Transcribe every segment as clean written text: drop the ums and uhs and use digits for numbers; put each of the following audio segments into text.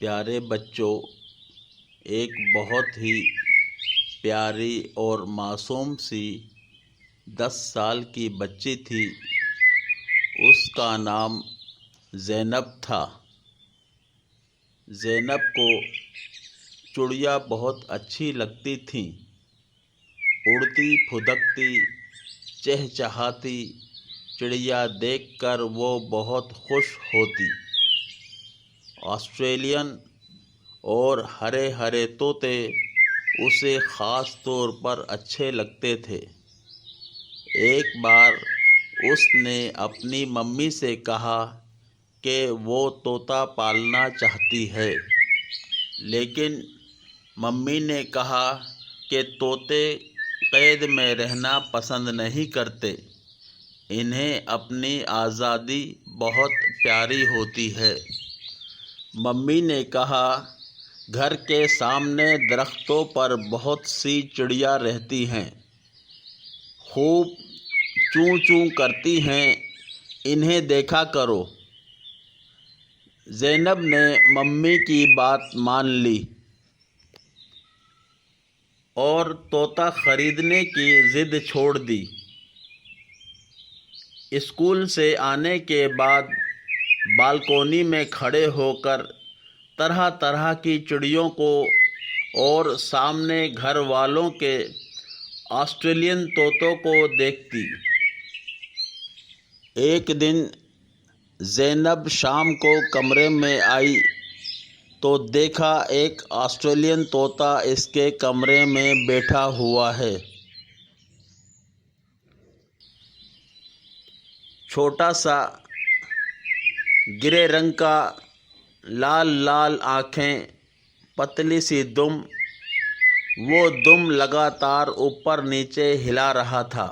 پیارے بچوں، ایک بہت ہی پیاری اور معصوم سی 10 سال کی بچی تھی۔ اس کا نام زینب تھا۔ زینب کو چڑیا بہت اچھی لگتی تھیں۔ اڑتی پھدکتی چہچہاتی چڑیا دیکھ کر وہ بہت خوش ہوتی۔ آسٹریلین اور ہرے ہرے طوطے اسے خاص طور پر اچھے لگتے تھے۔ ایک بار اس نے اپنی ممی سے کہا کہ وہ طوطا پالنا چاہتی ہے، لیکن ممی نے کہا کہ طوطے قید میں رہنا پسند نہیں کرتے، انہیں اپنی آزادی بہت پیاری ہوتی ہے۔ ممی نے کہا، گھر کے سامنے درختوں پر بہت سی چڑیا رہتی ہیں، خوب چوں چوں کرتی ہیں، انہیں دیکھا کرو۔ زینب نے ممی کی بات مان لی اور طوطا خریدنے کی ضد چھوڑ دی۔ اسکول سے آنے کے بعد بالکونی میں کھڑے ہو کر طرح طرح کی چڑیوں کو اور سامنے گھر والوں کے آسٹریلین طوطوں کو دیکھتی۔ ایک دن زینب شام کو کمرے میں آئی تو دیکھا ایک آسٹریلین طوطا اس کے کمرے میں بیٹھا ہوا ہے۔ چھوٹا سا گرے رنگ کا، لال لال آنکھیں، پتلی سی دم، وہ دم لگاتار اوپر نیچے ہلا رہا تھا۔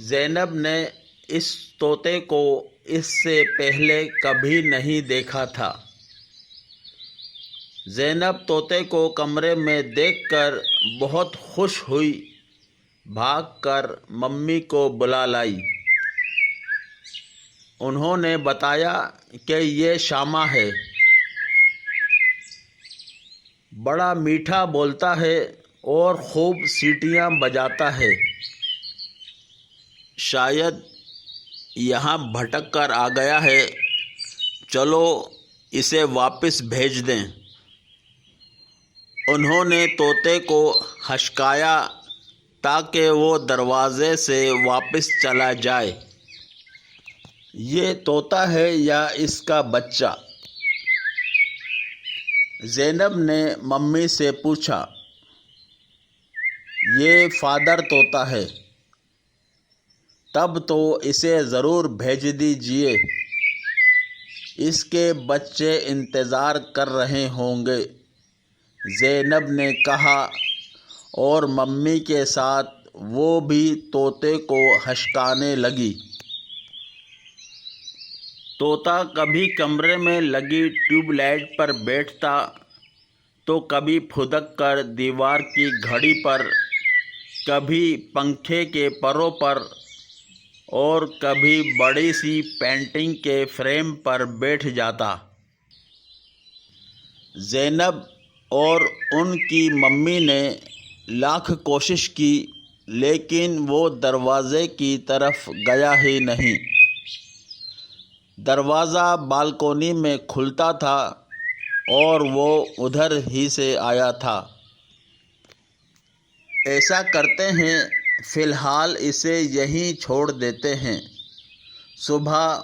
زینب نے اس طوطے کو اس سے پہلے کبھی نہیں دیکھا تھا۔ زینب طوطے کو کمرے میں دیکھ کر بہت خوش ہوئی، بھاگ کر ممی کو بلا لائی۔ انہوں نے بتایا کہ یہ شامہ ہے، بڑا میٹھا بولتا ہے اور خوب سیٹیاں بجاتا ہے، شاید یہاں بھٹک کر آ گیا ہے، چلو اسے واپس بھیج دیں۔ انہوں نے طوطے کو ہچکایا تاکہ وہ دروازے سے واپس چلا جائے۔ یہ طوطا ہے یا اس کا بچہ؟ زینب نے ممی سے پوچھا۔ یہ فادر طوطا ہے۔ تب تو اسے ضرور بھیج دیجیے، اس کے بچے انتظار کر رہے ہوں گے، زینب نے کہا، اور ممی کے ساتھ وہ بھی طوطے کو ہچکانے لگی۔ طوطا کبھی کمرے میں لگی ٹیوب لائٹ پر بیٹھتا تو کبھی پھدک کر دیوار کی گھڑی پر، کبھی پنکھے کے پروں پر اور کبھی بڑی سی پینٹنگ کے فریم پر بیٹھ جاتا۔ زینب اور ان کی ممی نے لاکھ کوشش کی، لیکن وہ دروازے کی طرف گیا ہی نہیں۔ دروازہ بالکونی میں کھلتا تھا اور وہ ادھر ہی سے آیا تھا۔ ایسا کرتے ہیں، فی الحال اسے یہیں چھوڑ دیتے ہیں، صبح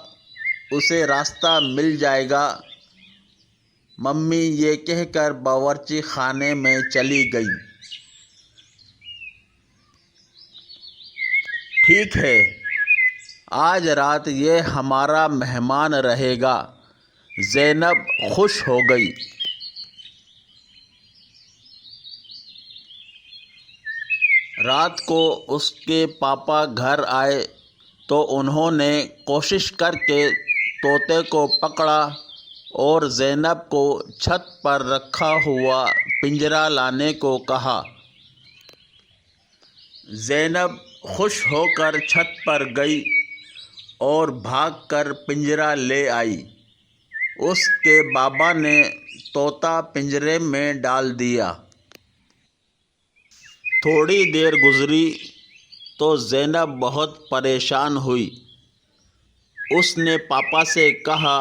اسے راستہ مل جائے گا۔ ممی یہ کہہ کر باورچی خانے میں چلی گئی۔ ٹھیک ہے، آج رات یہ ہمارا مہمان رہے گا، زینب خوش ہو گئی۔ رات کو اس کے پاپا گھر آئے تو انہوں نے کوشش کر کے طوطے کو پکڑا اور زینب کو چھت پر رکھا ہوا پنجرا لانے کو کہا۔ زینب خوش ہو کر چھت پر گئی اور بھاگ کر پنجرا لے آئی۔ اس کے بابا نے طوطا پنجرے میں ڈال دیا۔ تھوڑی دیر گزری تو زینب بہت پریشان ہوئی۔ اس نے پاپا سے کہا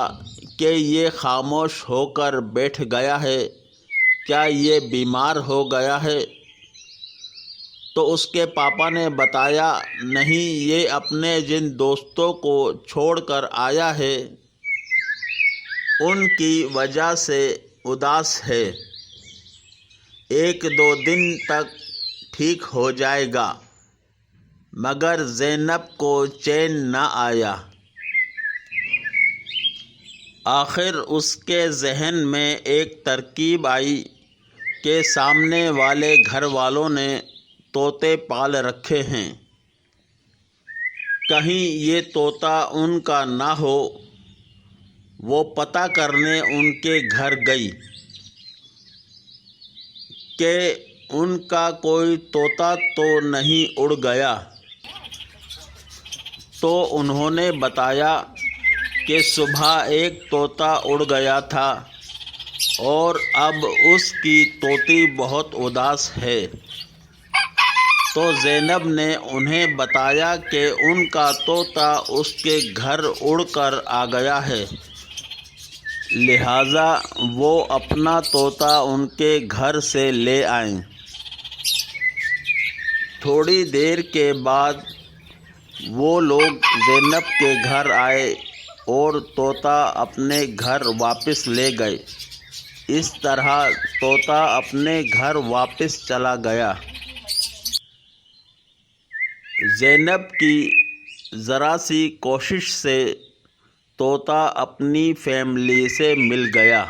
کہ یہ خاموش ہو کر بیٹھ گیا ہے، کیا یہ بیمار ہو گیا ہے؟ تو اس کے پاپا نے بتایا، نہیں، یہ اپنے جن دوستوں کو چھوڑ کر آیا ہے ان کی وجہ سے اداس ہے، 1-2 دن تک ٹھیک ہو جائے گا۔ مگر زینب کو چین نہ آیا۔ آخر اس کے ذہن میں ایک ترکیب آئی کہ سامنے والے گھر والوں نے طوطے پال رکھے ہیں، کہیں یہ طوطا ان کا نہ ہو۔ وہ پتہ کرنے ان کے گھر گئی کہ ان کا کوئی طوطا تو نہیں اڑ گیا۔ تو انہوں نے بتایا کہ صبح ایک طوطا اڑ گیا تھا اور اب اس کی طوطی بہت اداس ہے۔ تو زینب نے انہیں بتایا کہ ان کا طوطا اس کے گھر اڑ کر آ گیا ہے، لہٰذا وہ اپنا طوطا ان کے گھر سے لے آئیں۔ تھوڑی دیر کے بعد وہ لوگ زینب کے گھر آئے اور طوطا اپنے گھر واپس لے گئے۔ اس طرح طوطا اپنے گھر واپس چلا گیا۔ زینب کی ذرا سی کوشش سے طوطا اپنی فیملی سے مل گیا۔